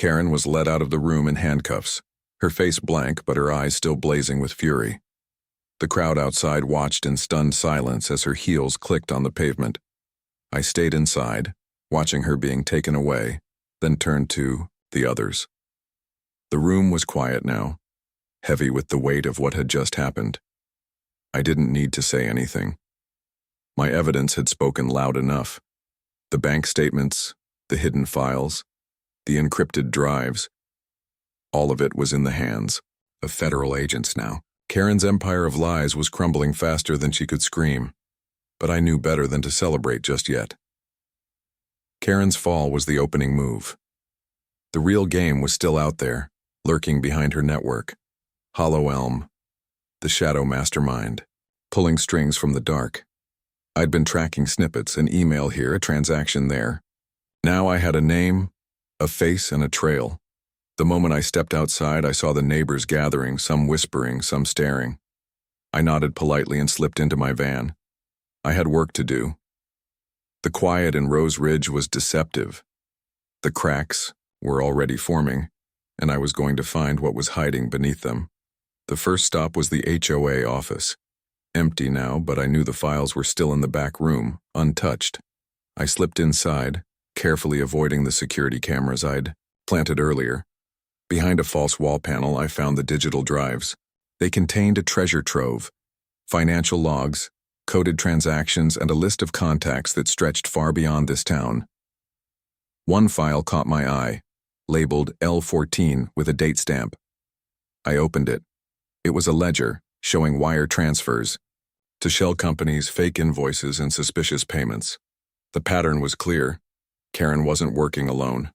Karen was led out of the room in handcuffs, her face blank but her eyes still blazing with fury. The crowd outside watched in stunned silence as her heels clicked on the pavement. I stayed inside, watching her being taken away, then turned to the others. The room was quiet now, heavy with the weight of what had just happened. I didn't need to say anything. My evidence had spoken loud enough. The bank statements, the hidden files, the encrypted drives. All of it was in the hands of federal agents now. Karen's empire of lies was crumbling faster than she could scream, but I knew better than to celebrate just yet. Karen's fall was the opening move. The real game was still out there, lurking behind her network. Hollow Elm, the shadow mastermind, pulling strings from the dark. I'd been tracking snippets, an email here, a transaction there. Now I had a name, a face, and a trail. The moment I stepped outside, I saw the neighbors gathering, some whispering, some staring. I nodded politely and slipped into my van. I had work to do. The quiet in Rose Ridge was deceptive. The cracks were already forming, and I was going to find what was hiding beneath them. The first stop was the HOA office. Empty now, but I knew the files were still in the back room, untouched. I slipped inside, carefully avoiding the security cameras I'd planted earlier. Behind a false wall panel, I found the digital drives. They contained a treasure trove, financial logs, coded transactions, and a list of contacts that stretched far beyond this town. One file caught my eye, labeled L14 with a date stamp. I opened it. It was a ledger showing wire transfers to shell companies, fake invoices, and suspicious payments. The pattern was clear. Karen wasn't working alone.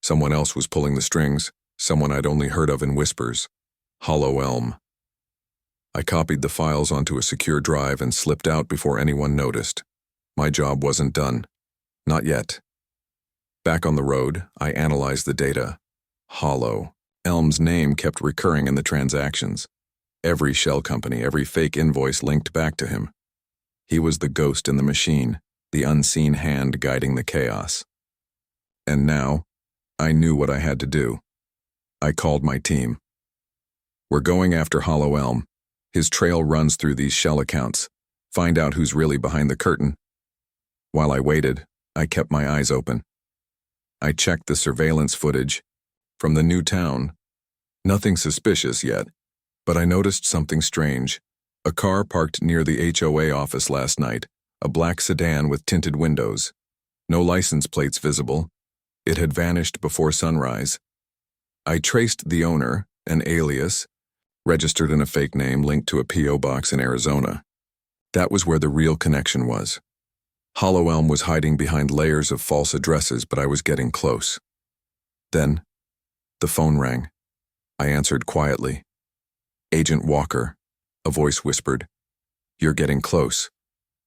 Someone else was pulling the strings, someone I'd only heard of in whispers. Hollow Elm. I copied the files onto a secure drive and slipped out before anyone noticed. My job wasn't done. Not yet. Back on the road, I analyzed the data. Hollow Elm's name kept recurring in the transactions. Every shell company, every fake invoice linked back to him. He was the ghost in the machine, the unseen hand guiding the chaos. And now, I knew what I had to do. I called my team. We're going after Hollow Elm. His trail runs through these shell accounts. Find out who's really behind the curtain. While I waited, I kept my eyes open. I checked the surveillance footage from the new town. Nothing suspicious yet, but I noticed something strange. A car parked near the HOA office last night, a black sedan with tinted windows. No license plates visible. It had vanished before sunrise. I traced the owner, an alias, registered in a fake name linked to a P.O. box in Arizona. That was where the real connection was. Hollow Elm was hiding behind layers of false addresses, but I was getting close. Then, the phone rang. I answered quietly. Agent Walker, a voice whispered. You're getting close.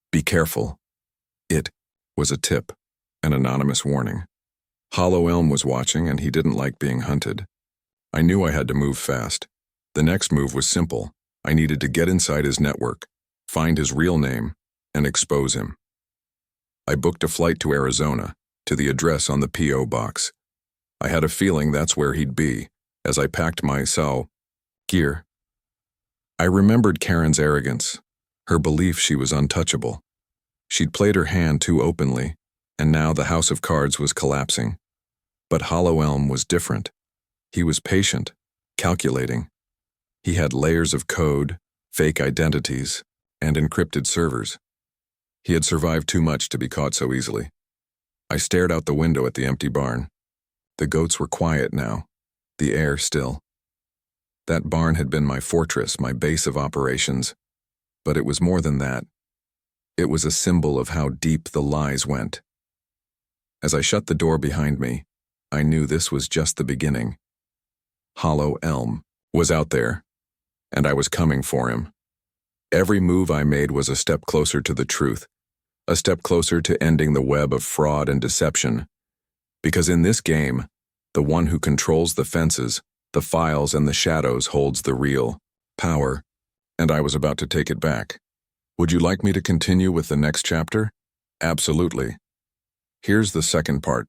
Be careful. It was a tip, an anonymous warning. Hollow Elm was watching, and he didn't like being hunted. I knew I had to move fast. The next move was simple. I needed to get inside his network, find his real name, and expose him. I booked a flight to Arizona, to the address on the P.O. box. I had a feeling that's where he'd be, as I packed my gear. I remembered Karen's arrogance, her belief she was untouchable. She'd played her hand too openly, and now the house of cards was collapsing. But Hollow Elm was different. He was patient, calculating. He had layers of code, fake identities, and encrypted servers. He had survived too much to be caught so easily. I stared out the window at the empty barn. The goats were quiet now, the air still. That barn had been my fortress, my base of operations. But it was more than that. It was a symbol of how deep the lies went. As I shut the door behind me, I knew this was just the beginning. Hollow Elm was out there, and I was coming for him. Every move I made was a step closer to the truth, a step closer to ending the web of fraud and deception. Because in this game, the one who controls the fences, the files, and the shadows holds the real power, and I was about to take it back. Would you like me to continue with the next chapter? Absolutely. Here's the second part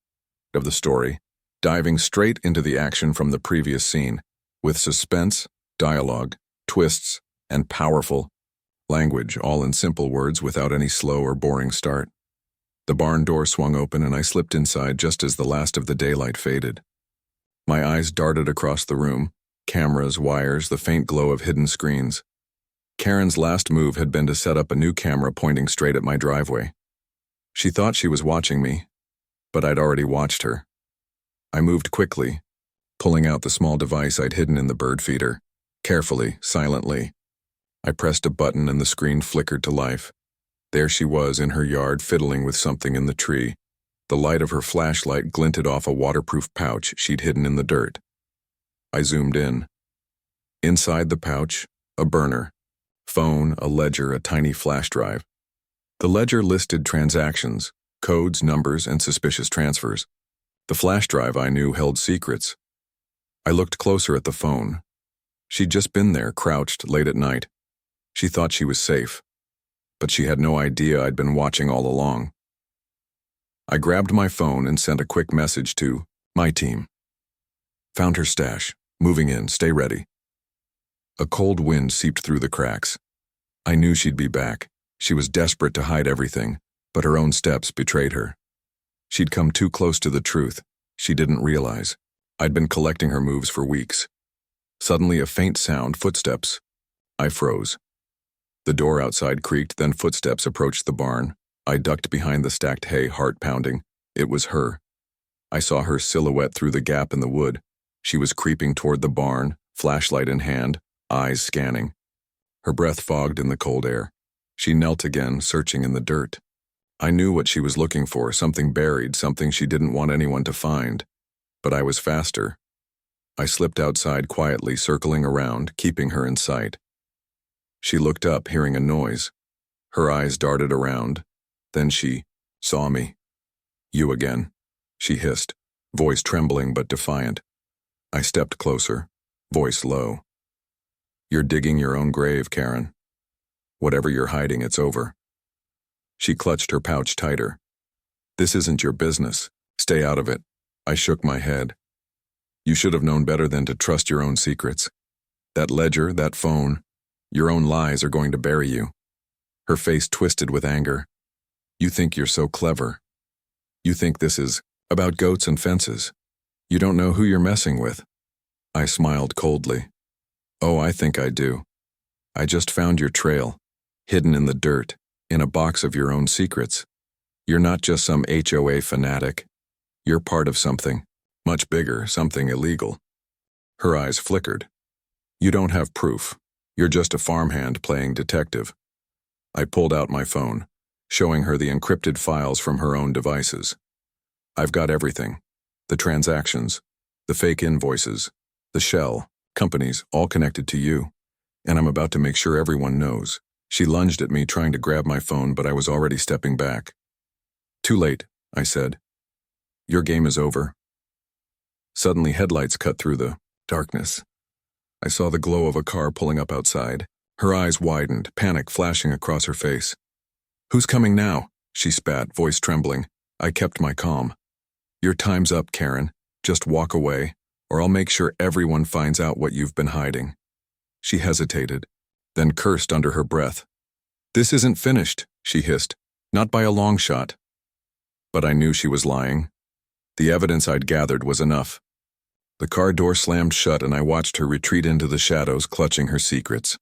of the story. diving straight into the action from the previous scene, with suspense, dialogue, twists, and powerful language, all in simple words without any slow or boring start. The barn door swung open and I slipped inside just as the last of the daylight faded. My eyes darted across the room, cameras, wires, the faint glow of hidden screens. Karen's last move had been to set up a new camera pointing straight at my driveway. She thought she was watching me, but I'd already watched her. I moved quickly, pulling out the small device I'd hidden in the bird feeder. Carefully, silently. I pressed a button and the screen flickered to life. There she was in her yard fiddling with something in the tree. The light of her flashlight glinted off a waterproof pouch she'd hidden in the dirt. I zoomed in. Inside the pouch, a burner. Phone, a ledger, a tiny flash drive. The ledger listed transactions, codes, numbers, and suspicious transfers. The flash drive I knew held secrets. I looked closer at the phone. She'd just been there, crouched, late at night. She thought she was safe, but she had no idea I'd been watching all along. I grabbed my phone and sent a quick message to my team. Found her stash. Moving in. Stay ready. A cold wind seeped through the cracks. I knew she'd be back. She was desperate to hide everything, but her own steps betrayed her. She'd come too close to the truth. She didn't realize. I'd been collecting her moves for weeks. Suddenly a faint sound, footsteps. I froze. The door outside creaked, then footsteps approached the barn. I ducked behind the stacked hay, heart pounding. It was her. I saw her silhouette through the gap in the wood. She was creeping toward the barn, flashlight in hand, eyes scanning. Her breath fogged in the cold air. She knelt again, searching in the dirt. I knew what she was looking for, something buried, something she didn't want anyone to find. But I was faster. I slipped outside quietly, circling around, keeping her in sight. She looked up, hearing a noise. Her eyes darted around. Then she saw me. You again, she hissed, voice trembling but defiant. I stepped closer, voice low. You're digging your own grave, Karen. Whatever you're hiding, it's over. She clutched her pouch tighter. This isn't your business. Stay out of it. I shook my head. You should have known better than to trust your own secrets. That ledger, that phone, your own lies are going to bury you. Her face twisted with anger. You think you're so clever. You think this is about goats and fences. You don't know who you're messing with. I smiled coldly. Oh, I think I do. I just found your trail, hidden in the dirt, in a box of your own secrets. You're not just some HOA fanatic. You're part of something, much bigger, something illegal. Her eyes flickered. You don't have proof. You're just a farmhand playing detective. I pulled out my phone, showing her the encrypted files from her own devices. I've got everything. The transactions, the fake invoices, the shell, companies, all connected to you. And I'm about to make sure everyone knows. She lunged at me, trying to grab my phone, but I was already stepping back. Too late, I said. Your game is over. Suddenly, headlights cut through the darkness. I saw the glow of a car pulling up outside. Her eyes widened, panic flashing across her face. Who's coming now? She spat, voice trembling. I kept my calm. Your time's up, Karen. Just walk away, or I'll make sure everyone finds out what you've been hiding. She hesitated, then cursed under her breath. This isn't finished, she hissed. Not by a long shot. But I knew she was lying. The evidence I'd gathered was enough. The car door slammed shut and I watched her retreat into the shadows, clutching her secrets.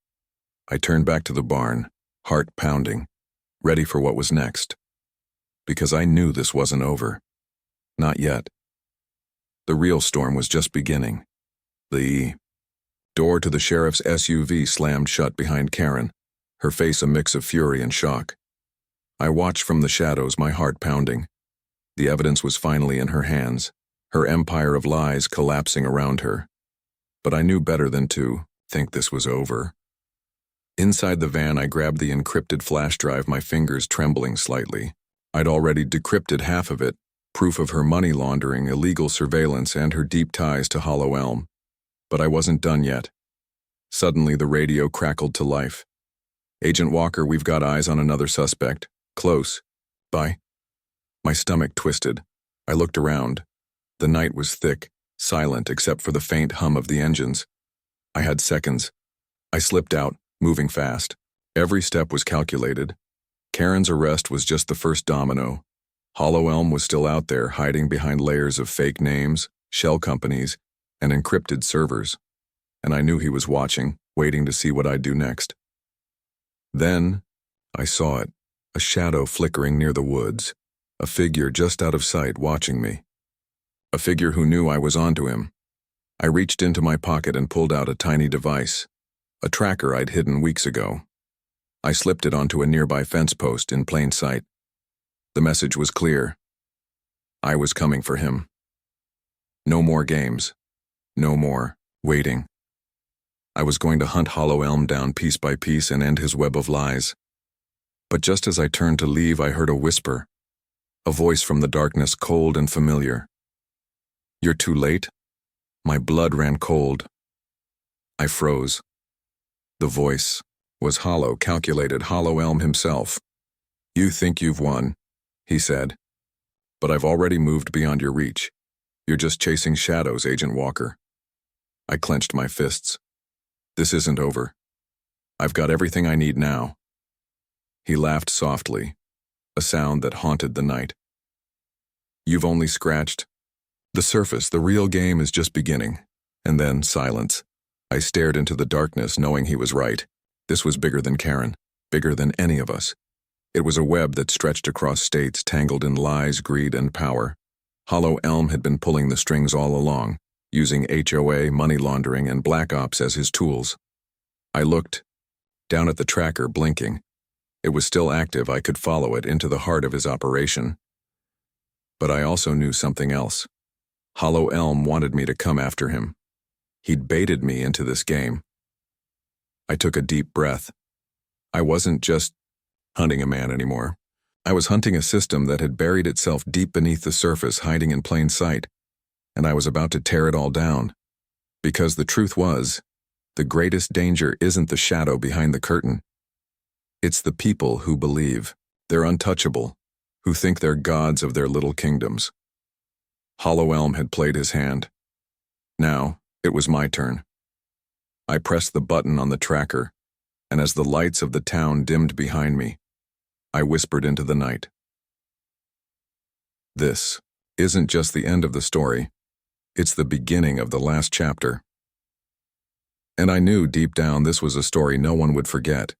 I turned back to the barn, heart pounding, ready for what was next. Because I knew this wasn't over. Not yet. The real storm was just beginning. The door to the sheriff's SUV slammed shut behind Karen, her face a mix of fury and shock. I watched from the shadows, my heart pounding. The evidence was finally in her hands, her empire of lies collapsing around her. But I knew better than to think this was over. Inside the van, I grabbed the encrypted flash drive, my fingers trembling slightly. I'd already decrypted half of it, proof of her money laundering, illegal surveillance, and her deep ties to Hollow Elm. But I wasn't done yet. Suddenly, the radio crackled to life. Agent Walker, we've got eyes on another suspect. Close. By. My stomach twisted. I looked around. The night was thick, silent except for the faint hum of the engines. I had seconds. I slipped out, moving fast. Every step was calculated. Karen's arrest was just the first domino. Hollow Elm was still out there, hiding behind layers of fake names, shell companies, and encrypted servers. And I knew he was watching, waiting to see what I'd do next. Then, I saw it, a shadow flickering near the woods, a figure just out of sight watching me. A figure who knew I was onto him. I reached into my pocket and pulled out a tiny device, a tracker I'd hidden weeks ago. I slipped it onto a nearby fence post in plain sight. The message was clear. I was coming for him. No more games. No more waiting. I was going to hunt Hollow Elm down piece by piece and end his web of lies. But just as I turned to leave, I heard a whisper, a voice from the darkness, cold and familiar. "You're too late?" My blood ran cold. I froze. The voice was hollow, calculated, Hollow Elm himself. "You think you've won," he said. "But I've already moved beyond your reach. You're just chasing shadows, Agent Walker." I clenched my fists. "This isn't over. I've got everything I need now." He laughed softly, a sound that haunted the night. "You've only scratched the surface. The real game is just beginning." And then silence. I stared into the darkness, knowing he was right. This was bigger than Karen, bigger than any of us. It was a web that stretched across states, tangled in lies, greed, and power. Hollow Elm had been pulling the strings all along, using HOA, money laundering, and black ops as his tools. I looked down at the tracker, blinking. It was still active. I could follow it into the heart of his operation. But I also knew something else. Hollow Elm wanted me to come after him. He'd baited me into this game. I took a deep breath. I wasn't just hunting a man anymore. I was hunting a system that had buried itself deep beneath the surface, hiding in plain sight. And I was about to tear it all down. Because the truth was, the greatest danger isn't the shadow behind the curtain. It's the people who believe they're untouchable, who think they're gods of their little kingdoms. Hollow Elm had played his hand. Now, it was my turn. I pressed the button on the tracker, and as the lights of the town dimmed behind me, I whispered into the night. This isn't just the end of the story. It's the beginning of the last chapter. And I knew deep down this was a story no one would forget.